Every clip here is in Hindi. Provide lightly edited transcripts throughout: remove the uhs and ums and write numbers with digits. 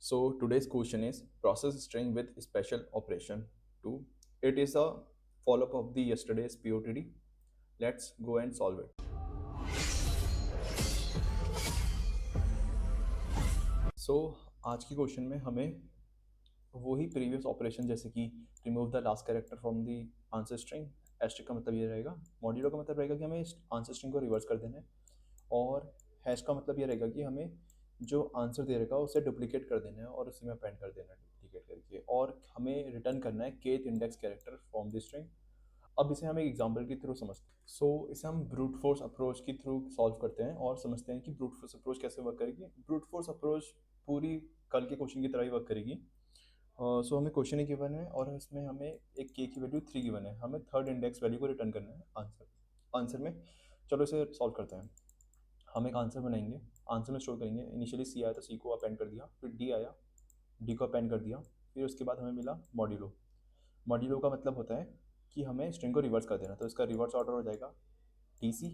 So today's question is process string with special operation 2. It is a follow-up of the yesterday's POTD. Let's go and solve it. So आज की क्वेश्चन में हमें वही प्रीवियस ऑपरेशन जैसे कि remove the last character from the answer string, asterisk का मतलब ये रहेगा, मॉड्यूलो का मतलब रहेगा कि हमें इस आंसर स्ट्रिंग को रिवर्स कर देना है, और हैश का मतलब ये रहेगा कि हमें जो आंसर दे रहेगा उसे डुप्लीकेट कर देना है और उसी में अपेंड कर देना है डुप्लीकेट करके, और हमें रिटर्न करना है kth index character from the string. अब इसे हम एक एग्जांपल के थ्रू समझते हैं। इसे हम ब्रूट फोर्स अप्रोच के थ्रू सॉल्व करते हैं और समझते हैं कि ब्रूट फोर्स अप्रोच कैसे वर्क करेगी। ब्रूट फोर्स अप्रोच पूरी कल के क्वेश्चन की तरह ही वर्क करेगी। हमें क्वेश्चन ही गिवन है और इसमें हमें एक के की वैल्यू 3 गिवन है, हमें थर्ड इंडेक्स वैल्यू को रिटर्न करना है आंसर में। चलो इसे सॉल्व करते हैं। हम एक आंसर बनाएंगे, आंसर में स्टोर करेंगे। इनिशियली सी आया तो सी को अपेंड कर दिया, फिर डी आया, डी को अपेंड कर दिया, फिर उसके बाद हमें मिला मॉड्यूलो। मॉड्यूलो का मतलब होता है कि हमें स्ट्रिंग को रिवर्स कर देना, तो इसका रिवर्स ऑर्डर हो जाएगा टी सी।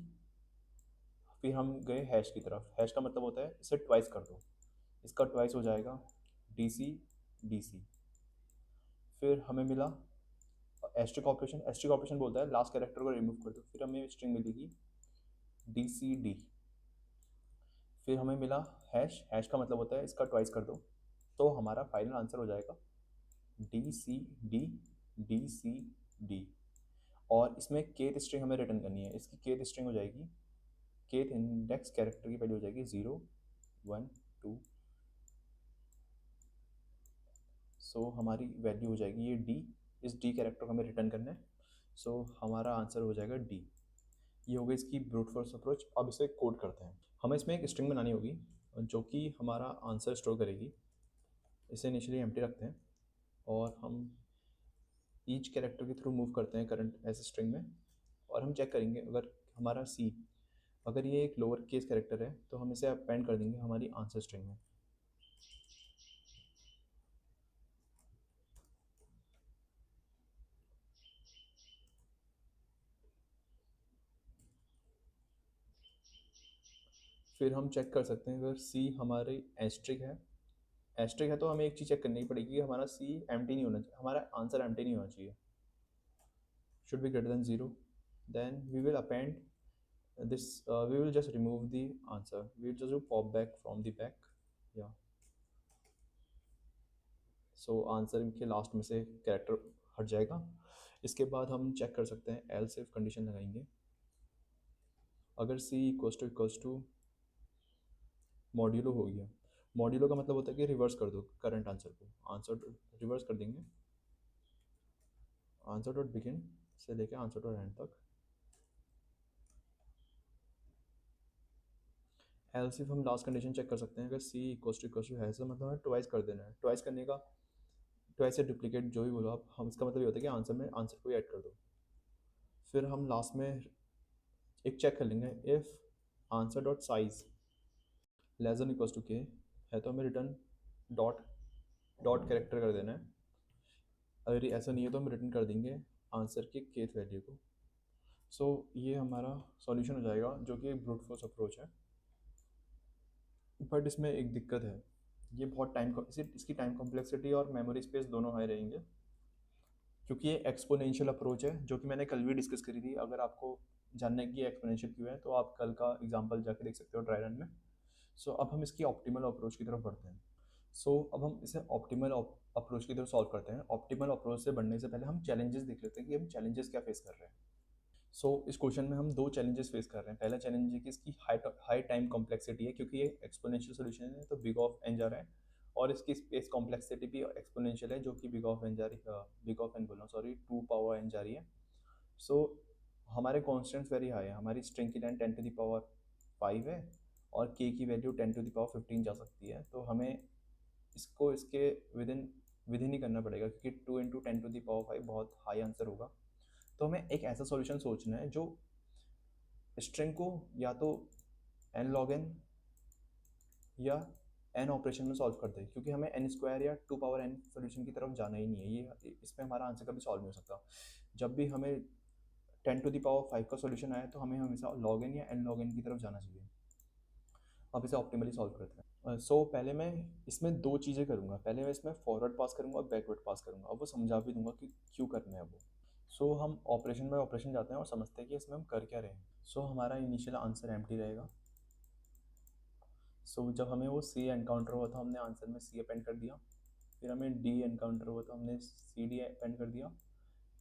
फिर हम गए हैश की तरफ, हैश का मतलब होता है इसे ट्वाइस कर दो, इसका ट्वाइस हो जाएगा डी सी डी सी। फिर हमें मिला एस्ट्रिक ऑपरेशन, एस्ट्रिक ऑपरेशन बोलता है लास्ट कैरेक्टर को रिमूव कर दो, फिर हमें स्ट्रिंग मिलेगी डी सी डी। फिर हमें मिला हैश, हैश का मतलब होता है इसका ट्वाइस कर दो, तो हमारा फाइनल आंसर हो जाएगा D C D D C D. और इसमें केथ स्ट्रिंग हमें रिटर्न करनी है, इसकी केथ स्ट्रिंग हो जाएगी, केथ इंडेक्स कैरेक्टर की वैल्यू हो जाएगी 0 1 2। हमारी वैल्यू हो जाएगी ये डी, इस डी कैरेक्टर को हमें रिटर्न करना है। हमारा आंसर हो जाएगा डी। ये हो गई इसकी ब्रूट फोर्स अप्रोच। अब इसे कोड करते हैं। हमें इसमें एक स्ट्रिंग बनानी होगी जो कि हमारा आंसर स्टोर करेगी। इसे इनिशियली एम्प्टी रखते हैं और हम ईच कैरेक्टर के थ्रू मूव करते हैं करंट ऐसे स्ट्रिंग में, और हम चेक करेंगे अगर हमारा सी, अगर ये एक लोअर केस कैरेक्टर है तो हम इसे अपेंड कर देंगे हमारी आंसर स्ट्रिंग में। फिर हम चेक कर सकते हैं अगर सी हमारी एस्ट्रिक है तो हमें एक चीज़ चेक करनी पड़ेगी, हमारा सी एम्प्टी नहीं होना चाहिए, हमारा आंसर एम्प्टी नहीं होना चाहिए, should be greater than 0. Then we will append this, we will just remove the answer, we will just do pop back from the back. Yeah, answer के लास्ट में से कैरेक्टर हट जाएगा। इसके बाद हम चेक कर सकते हैं, एल्स इफ कंडीशन लगाएंगे। अगर सी इक्वल्स टू मॉड्यूलो हो गया, मॉड्यूलो का मतलब होता है कि रिवर्स कर दो करंट आंसर को, आंसर रिवर्स कर देंगे आंसर डॉट बिगिन से लेके आंसर डॉट एंड तक। एल्स इफ हम लास्ट कंडीशन चेक कर सकते हैं, अगर सी इक्वल्स टू है तो मतलब हमें ट्वाइस कर देना है, ट्वाइस करने का ट्वाइस से डुप्लीकेट जो भी बोलो आप, हम इसका मतलब ये होता है कि आंसर में आंसर को ऐड कर दो। फिर हम लास्ट में एक चेक कर लेंगे, if answer dot size less than equals to K है तो हमें रिटर्न डॉट डॉट कैरेक्टर कर देना है। अगर ये ऐसा नहीं है तो हम रिटर्न कर देंगे आंसर के केथ वैल्यू को। ये हमारा सॉल्यूशन हो जाएगा जो कि एक ब्रूट फोर्स अप्रोच है। बट इसमें एक दिक्कत है, ये बहुत इसकी टाइम कॉम्प्लेक्सिटी और मेमोरी स्पेस दोनों हाई रहेंगे, क्योंकि ये एक्सपोनेंशियल अप्रोच है जो कि मैंने कल भी डिस्कस करी थी। अगर आपको जानने की एक्सपोनेंशियल क्यों है तो आप कल का एग्जांपल जाके देख सकते हो ड्राई रन में। अब हम इसकी ऑप्टिमल अप्रोच की तरफ बढ़ते हैं। अब हम इसे ऑप्टिमल अप्रोच की तरफ सॉल्व करते हैं। ऑप्टिमल अप्रोच से बढ़ने से पहले हम चैलेंजेस देख लेते हैं कि हम चैलेंजेस क्या फेस कर रहे हैं। इस क्वेश्चन में हम दो चैलेंजेस फेस कर रहे हैं। पहला चैलेंज है कि इसकी हाई टाइम कॉम्प्लेक्सिटी है, क्योंकि ये एक्सपोनेंशियल सोल्यूशन है तो बिग ऑफ एन जा रहा है, और इसकी स्पेस कॉम्प्लेक्सिटी भी एक्सपोनेंशियल है जो कि बिग ऑफ एन जा रही है, बिग ऑफ एन बोल रहा हूँ सॉरी, 2 पावर एन जा रही है। सो हमारे कॉन्स्टेंट्स वेरी हाई है, हमारी स्ट्रिंग की लेंथ 10 टू द पावर 5 है और के की वैल्यू 10 टू द पावर 15 जा सकती है। तो हमें इसको इसके विद इन ही करना पड़ेगा, क्योंकि 2 इंटू 10 टू द पावर 5 बहुत हाई आंसर होगा। तो हमें एक ऐसा सॉल्यूशन सोचना है जो स्ट्रिंग को या तो एन लॉग एन या एन ऑपरेशन में सॉल्व कर दे, क्योंकि हमें एन स्क्वायर या 2 पावर एन सोल्यूशन की तरफ जाना ही नहीं है, ये इसमें हमारा आंसर कभी सॉल्व नहीं हो सकता। जब भी हमें 10 टू द पावर 5 का सोल्यूशन आए तो हमें हमेशा लॉग एन या एन लॉग एन की तरफ जाना चाहिए। अब इसे ऑप्टिमली सॉल्व करते हैं। सो पहले मैं इसमें दो चीज़ें करूँगा, पहले मैं इसमें फॉरवर्ड पास करूँगा और बैकवर्ड पास करूँगा, अब वो समझा भी दूंगा कि क्यों करना है वो। सो हम ऑपरेशन बाय ऑपरेशन जाते हैं और समझते हैं कि इसमें हम कर क्या रहे हैं। सो हमारा इनिशियल आंसर एम्प्टी रहेगा। सो जब हमें वो सी एनकाउंटर हुआ था हमने आंसर में सी अपेंड कर दिया, फिर हमें डी एनकाउंटर हुआ था हमने सी डी अपेंड कर दिया।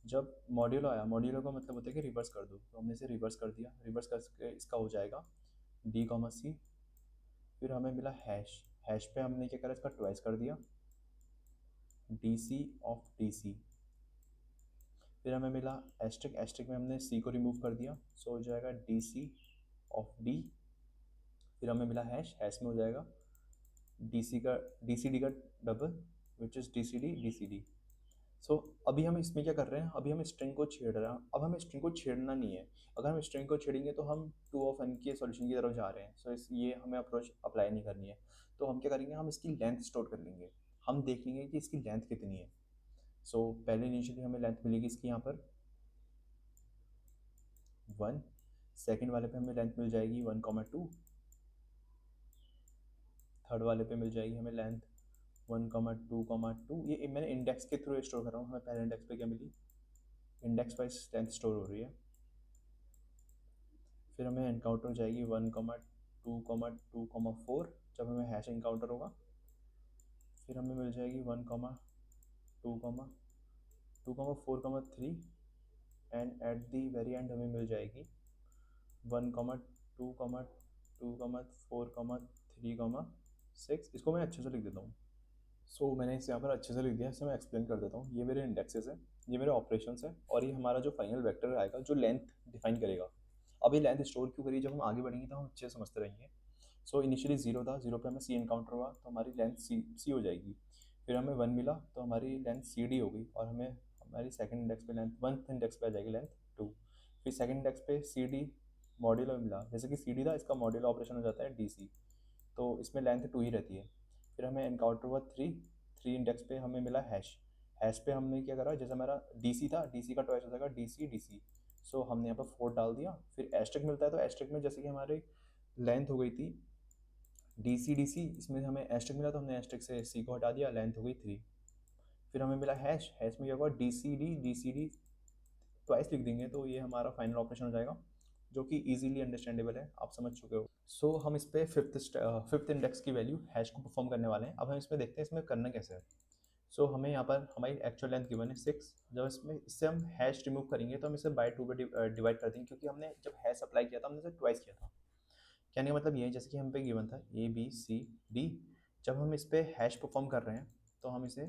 जब मॉड्यूलो आया, मॉड्यूलो का मतलब होता है कि रिवर्स कर दो, तो हमने इसे रिवर्स कर दिया, रिवर्स करके इसका हो जाएगा डी कॉमा सी। फिर हमें मिला हैश, हैश पे हमने क्या करा, इसका ट्वाइस कर दिया, D C of D C. फिर हमें मिला एस्ट्रिक, एस्ट्रिक में हमने सी को रिमूव कर दिया, सो हो जाएगा डी सी ऑफ डी। फिर हमें मिला हैश, हैश में हो जाएगा डी सी का डी सी डी का double, which is D C D D C D. So अभी हम इसमें क्या कर रहे हैं, अभी हम स्ट्रिंग को छेड़ रहे हैं। अब हमें स्ट्रिंग को छेड़ना नहीं है, अगर हम स्ट्रिंग को छेड़ेंगे तो हम टू ऑफ एन के सॉल्यूशन की तरफ जा रहे हैं। सो इस ये हमें अप्रोच अप्लाई नहीं करनी है। तो हम क्या करेंगे, हम इसकी लेंथ स्टोर कर लेंगे, हम देख लेंगे कि इसकी लेंथ कितनी है। सो पहले इनिशियली हमें लेंथ मिलेगी इसकी यहाँ पर 1, सेकेंड वाले पे हमें लेंथ मिल जाएगी 1,2, थर्ड वाले पे मिल जाएगी हमें लेंथ 1,2,2। ये मैंने इंडेक्स के थ्रू स्टोर कर रहा हूँ, हमें पहले इंडेक्स पे क्या मिली, इंडेक्स वाइज लेंथ स्टोर हो रही है। फिर हमें एनकाउंटर हो जाएगी 1,2,2,4 जब हमें हैश एनकाउंटर होगा। फिर हमें मिल जाएगी 1,2,2,4,3 and at the very and हमें मिल जाएगी 1,2,2,4,3,6। इसको मैं अच्छे से लिख देता हूँ। सो मैंने इसे यहाँ पर अच्छे से लिख दिया, इसे मैं एक्सप्लेन कर देता हूँ। ये मेरे इंडेक्सेस है, ये मेरे ऑपरेशंस है, और ये हमारा जो फाइनल वेक्टर आएगा जो लेंथ डिफाइन करेगा। अब ये लेंथ स्टोर क्यों करी, जब हम आगे बढ़ेंगे तो हम अच्छे से समझते रहेंगे। सो इनिशियली जीरो था, जीरो पे हमें सी एनकाउंटर हुआ तो हमारी लेंथ सी हो जाएगी। फिर हमें वन मिला तो हमारी लेंथ सी डी हो गई, और हमें हमारी सेकंड इंडेक्स पे लेंथ वन इंडेक्स पे आ जाएगी लेंथ 2। फिर सेकंड इंडेक्स पे सी डी मॉड्यूलो मिला, जैसे कि सी डी था, इसका मॉड्यूलो ऑपरेशन हो जाता है डी सी, तो इसमें लेंथ 2 ही रहती है। फिर हमें एनकाउंटर हुआ 3, 3 इंडेक्स पे हमें मिला हैश, हैश पे हमने क्या करा, जैसे हमारा डी सी था, डी सी का ट्वाइस हो जाएगा डी सी डी सी। सो हमने यहाँ पर 4 डाल दिया। फिर एस्ट्रिक मिलता है, तो एस्ट्रिक में जैसे कि हमारी लेंथ हो गई थी डी सी, इसमें हमें एस्ट्रिक मिला तो हमने एस्ट्रिक से सी को हटा दिया, लेंथ हो गई 3। फिर हमें मिला हैश, हैश में क्या होगा डी सी डी ट्वाइस लिख देंगे तो ये हमारा फाइनल ऑपरेशन हो जाएगा, जो कि इजीली अंडरस्टैंडेबल है, आप समझ चुके हो। सो हम इस पर फिफ्थ इंडेक्स की वैल्यू हैश को परफॉर्म करने वाले हैं। अब हम इसमें देखते हैं इसमें करना कैसे है। सो हमें यहाँ पर हमारी एक्चुअल लेंथ गिवन है 6। जब इसमें इससे हम हैश रिमूव करेंगे तो हम इसे बाय 2 पे डिवाइड कर देंगे, क्योंकि हमने जब हैश अप्लाई किया था हमने इसे ट्वाइस किया था। कहने का मतलब ये है, जैसे कि हम पे गिवन था ए बी सी डी, जब हम इस पर हैश परफॉर्म कर रहे हैं तो हम इसे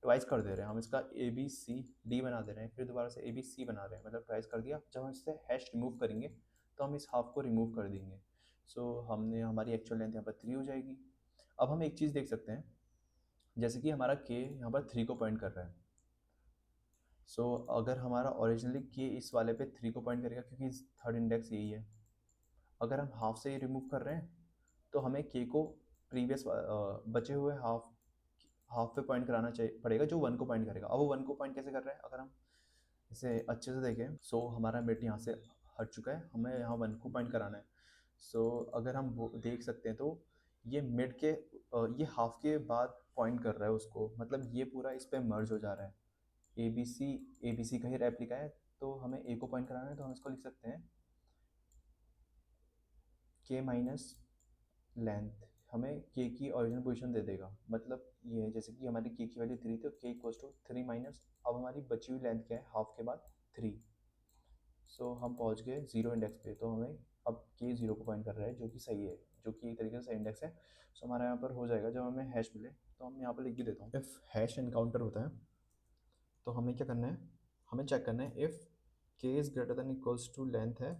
ट्वाइस कर दे रहे हैं, हम इसका ए बी सी डी बना दे रहे हैं, फिर दोबारा से ए बी सी बना रहे हैं, मतलब ट्वाइस कर दिया। जब हम इससे हैश रिमूव करेंगे तो हम इस हाफ को रिमूव कर देंगे। सो हमने हमारी एक्चुअल लेंथ यहाँ पर 3 हो जाएगी। अब हम एक चीज़ देख सकते हैं, जैसे कि हमारा के यहाँ पर 3 को पॉइंट कर रहा है। सो अगर हमारा ओरिजिनली के इस वाले पे 3 को पॉइंट करेगा, क्योंकि थर्ड इंडेक्स यही है। अगर हम हाफ से ही रिमूव कर रहे हैं तो हमें के को प्रीवियस बचे हुए हाफ हाफ पे पॉइंट कराना चाहिए पड़ेगा, जो 1 को पॉइंट करेगा। अब वो 1 को पॉइंट कैसे कर रहा है, अगर हम इसे अच्छे से देखें, सो हमारा बिट यहाँ से हट चुका है, हमें यहाँ 1 को पॉइंट कराना है। सो अगर हम वो देख सकते हैं तो ये मिड के ये हाफ के बाद पॉइंट कर रहा है उसको, मतलब ये पूरा इस पर मर्ज हो जा रहा है। ए बी सी का ही रेप्लिका है, तो हमें ए को पॉइंट कराना है, तो हम इसको लिख सकते हैं के माइनस लेंथ हमें के की ओरिजिनल पोजीशन दे देगा। मतलब ये है, जैसे कि हमारी के की वैल्यू 3 थी, तो के इक्वल्स टू 3 माइनस, अब हमारी बची हुई लेंथ क्या है हाफ के बाद 3। सो हम पहुंच गए जीरो इंडेक्स पे, तो हमें अब के जीरो को पॉइंट कर रहा है, जो कि सही है, जो कि एक तरीके से सही इंडेक्स है। सो हमारा यहाँ पर हो जाएगा, जब हमें हैश मिले तो हम यहाँ पर लिख भी देता हूँ, इफ़ हैश एनकाउंटर होता है तो हमें क्या करना है, हमें चेक करना है if K is greater than equals to length है,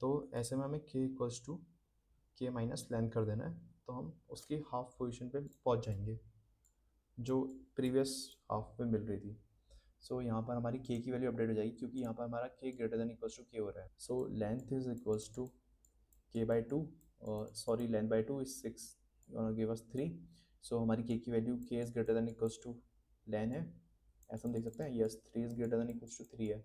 तो ऐसे में हमें K equals to K minus length कर देना है, तो हम उसकी हाफ पोजीशन पे पहुंच जाएंगे जो प्रीवियस हाफ में मिल रही थी। सो यहाँ पर हमारी के की वैल्यू अपडेट हो जाएगी, क्योंकि यहाँ पर हमारा के ग्रेटर देन इक्वल्स टू के हो रहा है। So length is equals to K by two, sorry length by two is 6 give us 3। So हमारी के की value K is greater than equals to len है, ऐसा हम देख सकते हैं, yes 3 is greater than equals to 3 है।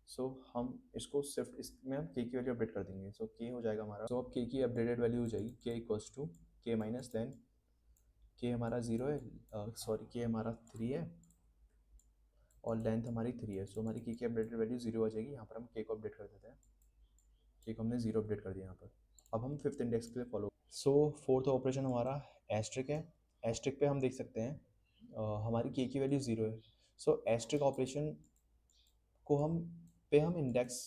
सो हम इसको सिर्फ इसमें हम के की वैल्यू अपडेट कर देंगे, सो के हो जाएगा हमारा, सो अब के की अपडेटेड वैल्यू हो जाएगी के equals to K minus then के हमारा 0 है, सॉरी के हमारा 3 है और लेंथ हमारी 3 है। सो हमारी की अपडेटेड वैल्यू 0 आ जाएगी। यहाँ पर हम के को अपडेट कर देते हैं, के को हमने 0 अपडेट कर दिया यहाँ पर। अब हम फिफ्थ इंडेक्स के लिए फॉलो। सो फोर्थ ऑपरेशन हमारा एस्ट्रिक है। एस्ट्रिक पे हम देख सकते हैं हमारी के की वैल्यू 0 है। सो एस्ट्रिक ऑपरेशन को हम इंडेक्स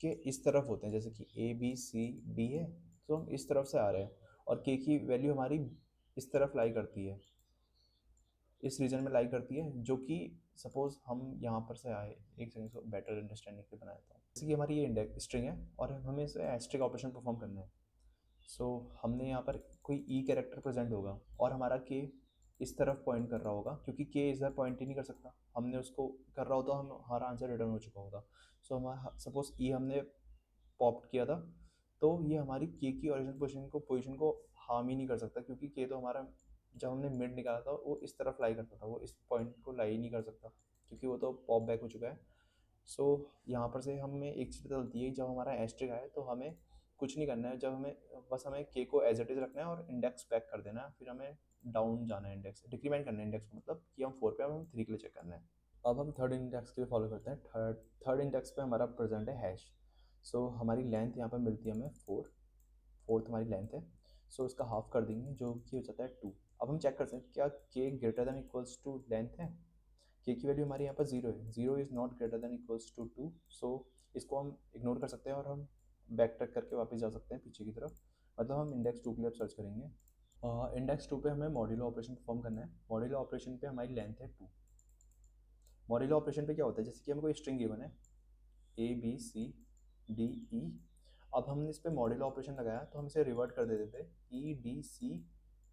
के इस तरफ होते हैं, जैसे कि ए बी सी डी है तो हम इस तरफ से आ रहे हैं और के की वैल्यू हमारी इस तरफ लाई करती है, इस रीजन में लाई करती है, जो कि सपोज हम यहाँ पर से आए, एक सेकंड को बेटर अंडरस्टैंडिंग के लिए बनाया था। जैसे कि हमारी ये इंडेक्स स्ट्रिंग है और हमें इसे एस्ट्रिक ऑपरेशन परफॉर्म करना है। सो हमने यहाँ पर कोई ई कैरेक्टर प्रेजेंट होगा और हमारा के इस तरफ पॉइंट कर रहा होगा, क्योंकि के इधर पॉइंट ही नहीं कर सकता, हमने उसको कर रहा होता, हम हमारा आंसर रिटर्न हो चुका होता। सो हमारा सपोज ई हमने पॉप किया था, तो ये हमारी के की ओरिजिनल पोजीशन को हार्म ही नहीं कर सकता, क्योंकि के तो हमारा जब हमने मिड निकाला था वो इस तरफ लाई करता था, वो इस पॉइंट को लाई ही नहीं कर सकता क्योंकि वो तो पॉप बैक हो चुका है। सो यहाँ पर से हमें एक चीज़ पता चलती है, जब हमारा एस्ट्रिक आए तो हमें कुछ नहीं करना है, जब हमें के को एज इट इज़ रखना है और इंडेक्स बैक कर देना है, फिर हमें डाउन जाना है, इंडेक्स डिक्रीमेंट करना है इंडेक्स को, मतलब कि हम 4 पे हम 3 के लिए चेक करना है। अब हम थर्ड इंडेक्स के लिए फॉलो करते हैं। थर्ड इंडेक्स पे हमारा प्रेजेंट है हैश। सो हमारी लेंथ यहाँ पर मिलती है हमें 4, फोर्थ हमारी लेंथ है। सो इसका हाफ कर देंगे जो कि हो जाता है 2। अब हम चेक कर सकते हैं क्या K greater than equals to length है। के की वैल्यू हमारे यहाँ पर 0 है, 0 is not greater than equals to 2। So इसको हम इग्नोर कर सकते हैं और हम बैक ट्रैक करके वापस जा सकते हैं पीछे की तरफ, मतलब हम इंडेक्स 2 के लिए अब सर्च करेंगे। इंडेक्स 2 पे हमें मॉड्यूलो ऑपरेशन परफॉर्म करना है। मॉड्यूलो ऑपरेशन पे हमारी लेंथ है 2। मॉड्यूलो ऑपरेशन पे क्या होता है, जैसे कि हमें कोई स्ट्रिंग गिवन है A B C D E, अब हमने इस पर मॉड्यूलो ऑपरेशन लगाया तो हम इसे रिवर्ट कर देते थे ई डी सी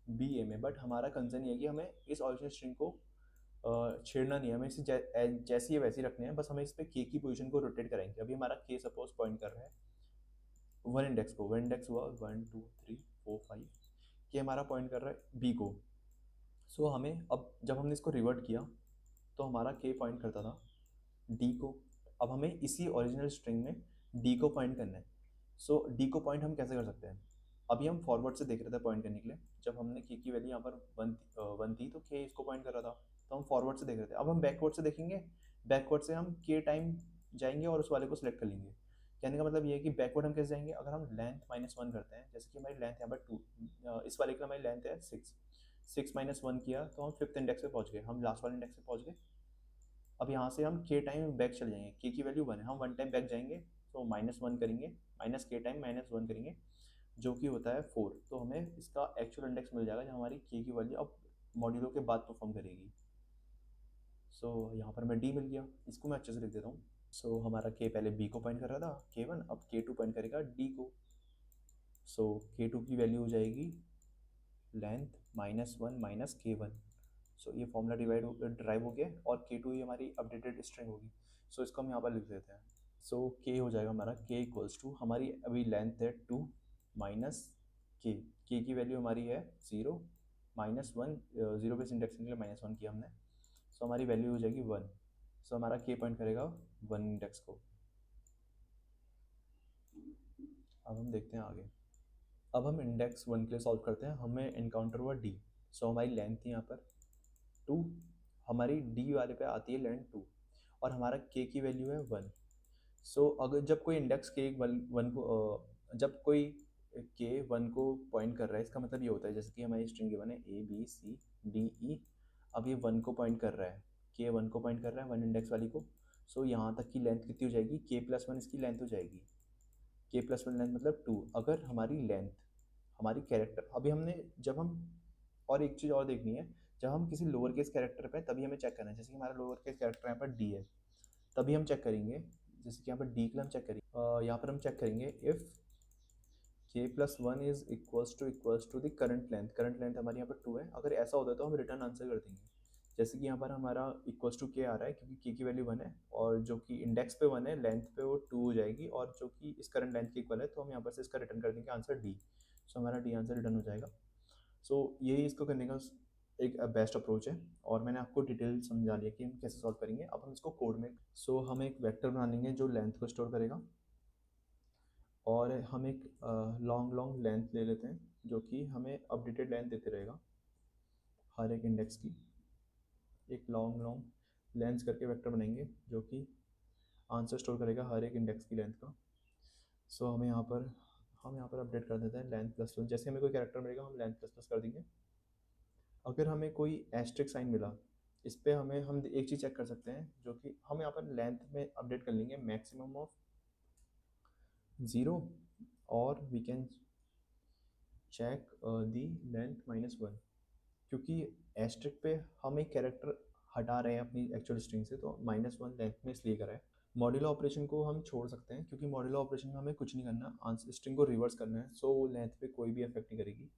बी ए में, बट हमारा कंसर्न ये है कि हमें इस ओरिजिनल स्ट्रिंग को छेड़ना नहीं है, हमें इसे जैसी है वैसी रखनी है, बस हमें इस पर के की पोजीशन को रोटेट कराएंगे। अभी हमारा के सपोज पॉइंट कर रहा है वन इंडेक्स को, वन इंडेक्स हुआ 1 2 3 4 5, के हमारा पॉइंट कर रहा है बी को। सो हमें अब जब हमने इसको रिवर्ट किया तो हमारा के पॉइंट करता था डी को, अब हमें इसी ओरिजिनल स्ट्रिंग में डी को पॉइंट करना है। सो डी को पॉइंट हम कैसे कर सकते हैं, अभी हम फॉरवर्ड से देख रहे थे पॉइंट करने के लिए, जब हमने के की वैल्यू यहाँ पर वन थी तो के इसको पॉइंट कर रहा था, तो हम फॉरवर्ड से देख रहे थे। अब हम बैकवर्ड से देखेंगे, बैकवर्ड से हम के टाइम जाएंगे और उस वाले को सिलेक्ट कर लेंगे। कहने का मतलब ये है कि बैकवर्ड हम कैसे जाएंगे, अगर हम लेंथ -1 करते हैं, जैसे कि हमारी लेंथ यहाँ पर 2, इस वाले की हमारी लेंथ है 6, 6 - 1 किया तो हम फिफ्थ इंडेक्स पे पहुँच गए, हम लास्ट वाले इंडेक्स पे पहुँच गए। अब यहाँ से हम के टाइम बैक चले जाएंगे, के की वैल्यू 1 है, हम 1 टाइम बैक जाएंगे तो -1 करेंगे, माइनस के टाइम -1 करेंगे जो कि होता है 4, तो हमें इसका एक्चुअल इंडेक्स मिल जाएगा जहाँ हमारी के की वैल्यू अब मॉड्यूलो के बाद परफॉर्म करेगी। सो यहाँ पर हमें डी मिल गया, इसको मैं अच्छे से लिख देता हूँ। सो हमारा के पहले बी को पॉइंट कर रहा था k1, अब k2 पॉइंट करेगा डी को। सो k2 की वैल्यू हो जाएगी लेंथ -1 - k1। सो ये फॉर्मूला ड्राइव हो गया और k2 ही हमारी अपडेटेड स्ट्रिंग होगी। सो इसको हम यहाँ पर लिख देते हैं। सो k हो जाएगा हमारा k इक्वल्स टू, हमारी अभी लेंथ है 2 माइनस के की वैल्यू हमारी है 0 -1, 0 पे इंडेक्सिंग के लिए -1 किया हमने। सो हमारी वैल्यू हो जाएगी 1। सो हमारा k पॉइंट करेगा 1 इंडेक्स को। अब हम देखते हैं आगे। अब हम इंडेक्स 1 के लिए सॉल्व करते हैं, हमें इनकाउंटर हुआ डी। सो हमारी लेंथ थी यहाँ पर 2, हमारी डी वाले पे आती है लेंथ 2 और हमारा के की वैल्यू है 1। सो अगर जब कोई इंडेक्स के वन को जब कोई के 1 को पॉइंट कर रहा है, इसका मतलब ये होता है, जैसे कि हमारी स्ट्रिंग गिवन है A B C D E, अब ये 1 को पॉइंट कर रहा है, के 1 को पॉइंट कर रहा है 1 इंडेक्स वाली को। सो यहाँ तक की लेंथ कितनी हो जाएगी, k+1 इसकी लेंथ हो जाएगी, k+1 लेंथ मतलब 2। अगर हमारी लेंथ हमारी कैरेक्टर, अभी हमने जब हम, और एक चीज़ और देखनी है, जब हम किसी लोअर केस कैरेक्टर पे तभी हमें चेक करना है, जैसे कि हमारा लोअर केस कैरेक्टर यहाँ पर डी है, तभी हम चेक करेंगे, जैसे कि यहाँ पर डी के लिए हम चेक करेंगे, यहाँ पर हम चेक करेंगे if k+1 equals to the current length हमारी यहाँ पर 2 है। अगर ऐसा होता है तो हम रिटर्न आंसर कर देंगे, जैसे कि यहाँ पर हमारा इक्वल्स टू के आ रहा है क्योंकि के की वैल्यू 1 है और जो कि इंडेक्स पे 1 है, लेंथ पे वो 2 हो जाएगी और जो कि इस करंट लेंथ के इक्वल है, तो हम यहाँ पर से इसका रिटर्न कर देंगे आंसर डी। सो हमारा डी आंसर रिटर्न हो जाएगा। सो यही इसको करने का एक बेस्ट अप्रोच है और मैंने आपको डिटेल समझा लिया कि हम कैसे सॉल्व करेंगे। अब हम इसको कोड में, सो हम एक वेक्टर बना लेंगे जो लेंथ को स्टोर करेगा और हम एक लॉन्ग लेंथ ले लेते हैं जो कि हमें अपडेटेड लेंथ देते रहेगा हर एक इंडेक्स की। एक लॉन्ग लॉन्ग लेंथ करके वेक्टर बनाएंगे जो कि आंसर स्टोर करेगा हर एक इंडेक्स की लेंथ का। सो हम यहाँ पर अपडेट कर देते हैं लेंथ प्लस प्लस। जैसे हमें कोई कैरेक्टर मिलेगा हम लेंथ प्लस प्लस कर देंगे। अगर हमें कोई एस्ट्रिक साइन मिला, इस पर हम एक चीज़ चेक कर सकते हैं, जो कि हम यहाँ पर लेंथ में अपडेट कर लेंगे मैक्सिमम ऑफ 0, और we can check the length -1, क्योंकि एस्ट्रिक पे हम एक कैरेक्टर हटा रहे हैं अपनी एक्चुअल स्ट्रिंग से, तो -1 लेंथ में इसलिए करा है। मॉड्यूलो ऑपरेशन को हम छोड़ सकते हैं, क्योंकि मॉड्यूलो ऑपरेशन में हमें कुछ नहीं करना, आंसर स्ट्रिंग को रिवर्स करना है, सो वो लेंथ पे कोई भी इफेक्ट नहीं करेगी।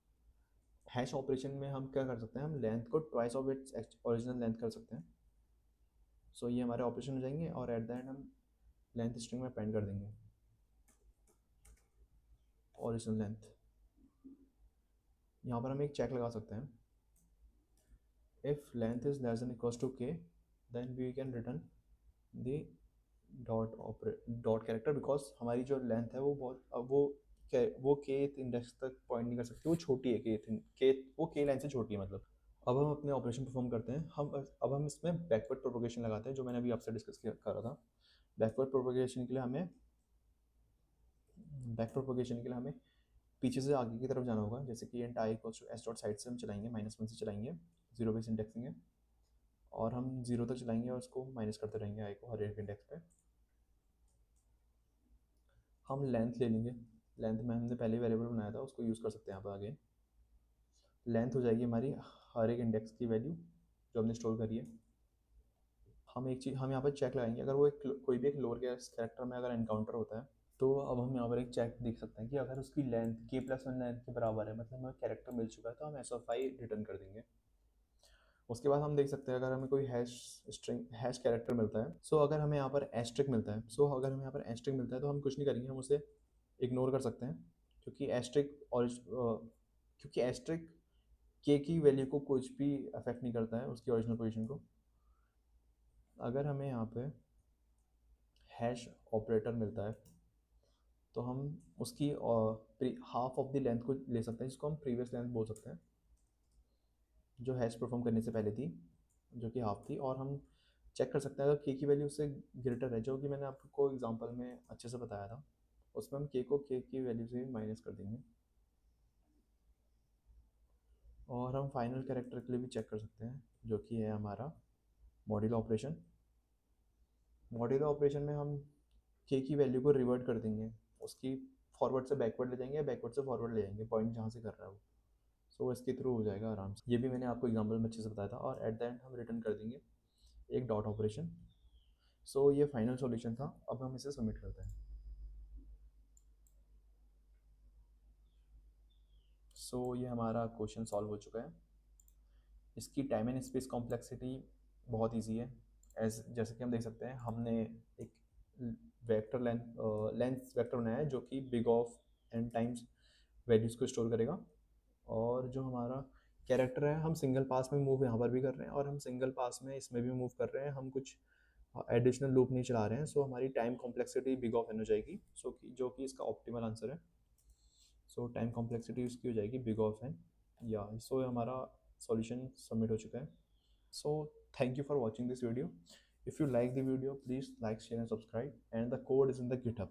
हैश ऑपरेशन में हम क्या कर सकते हैं, हम लेंथ को twice of its original length कर सकते हैं। सो ये हमारे ऑपरेशन हो जाएंगे, और एट द एंड हम लेंथ स्ट्रिंग में अपेंड कर देंगे ओरिजिनल लेंथ। यहाँ पर हम एक चेक लगा सकते हैं, if length is less than equals to k, then we can return the dot character, because हमारी जो लेंथ है वो बहुत, अब वो k इंडेक्स तक पॉइंट नहीं कर सकती, वो छोटी है, वो k लाइन से छोटी है मतलब। अब हम अपने ऑपरेशन परफॉर्म करते हैं। अब हम इसमें बैकवर्ड प्रोपोगेशन लगाते हैं, जो मैंने अभी आपसे डिस्कस कर रहा था। बैकवर्ड प्रोपोगेशन के लिए हमें पीछे से आगे की तरफ जाना होगा। जैसे कि and I equals to S dot size से हम चलाएंगे, -1 से चलाएंगे, 0 बेस इंडेक्सिंग है, और हम 0 तक चलाएंगे और उसको माइनस करते रहेंगे आई को हर एक इंडेक्स पे। हम लेंथ ले लेंगे, लेंथ में हमने पहले वेरिएबल बनाया था, उसको यूज़ कर सकते हैं यहाँ पर आगे। लेंथ हो जाएगी हमारी हर एक इंडेक्स की वैल्यू जो हमने स्टोर करी है। हम यहाँ पर चेक लगाएंगे, अगर वो कोई भी एक लोअर केस कैरेक्टर में अगर एनकाउंटर होता है, तो अब हम यहाँ पर एक चेक देख सकते हैं कि अगर उसकी लेंथ k+1 लेंथ के बराबर है, मतलब हमें कैरेक्टर मिल चुका है, तो हम एस/i रिटर्न कर देंगे। उसके बाद हम देख सकते हैं अगर हमें कोई हैश कैरेक्टर मिलता है, सो अगर हमें यहाँ पर एस्ट्रिक मिलता है, तो हम कुछ नहीं करेंगे, हम उसे इग्नोर कर सकते हैं, क्योंकि एस्ट्रिक के की वैल्यू को कुछ भी अफेक्ट नहीं करता है उसकी ओरिजिनल पोजीशन को। अगर हमें यहाँ पे हैश ऑपरेटर मिलता है, तो हम उसकी हाफ ऑफ द लेंथ को ले सकते हैं, जिसको हम प्रीवियस लेंथ बोल सकते हैं, जो हैश परफॉर्म करने से पहले थी, जो कि हाफ थी। और हम चेक कर सकते हैं अगर के की वैल्यू उससे ग्रेटर है, जो कि मैंने आपको एग्जांपल में अच्छे से बताया था, उसमें हम के की वैल्यू से माइनस कर देंगे। और हम फाइनल कैरेक्टर के लिए भी चेक कर सकते हैं, जो कि है हमारा मॉड्यूलो ऑपरेशन। मॉड्यूलो ऑपरेशन में हम के की वैल्यू को रिवर्ट कर देंगे, उसकी फॉरवर्ड से बैकवर्ड ले जाएंगे या बैकवर्ड से फॉरवर्ड ले जाएंगे, पॉइंट जहाँ से कर रहा है वो। सो इसके थ्रू हो जाएगा आराम से। ये भी मैंने आपको एग्जांपल में अच्छे से बताया था। और एट द एंड हम रिटर्न कर देंगे एक डॉट ऑपरेशन। सो ये फाइनल सॉल्यूशन था। अब हम इसे सबमिट करते हैं। सो ये हमारा क्वेश्चन सॉल्व हो चुका है। इसकी टाइम एंड स्पेस कॉम्प्लेक्सिटी बहुत ईजी है। जैसे कि हम देख सकते हैं, हमने एक वेक्टर लेंथ वेक्टर बनाया है, जो कि big of N times values को स्टोर करेगा। और जो हमारा कैरेक्टर है, हम सिंगल पास में मूव यहाँ पर भी कर रहे हैं, और हम सिंगल पास में इसमें भी मूव कर रहे हैं, हम कुछ एडिशनल लूप नहीं चला रहे हैं। सो हमारी time complexity big of N हो जाएगी, जो कि इसका ऑप्टिमल आंसर है। सो टाइम कॉम्प्लेक्सिटी इसकी हो जाएगी बिग ऑफ एन। या सो हमारा सॉल्यूशन सबमिट हो चुका है। So thank you for watching this video. If you like the video, please like, share and subscribe, and the code is in the GitHub.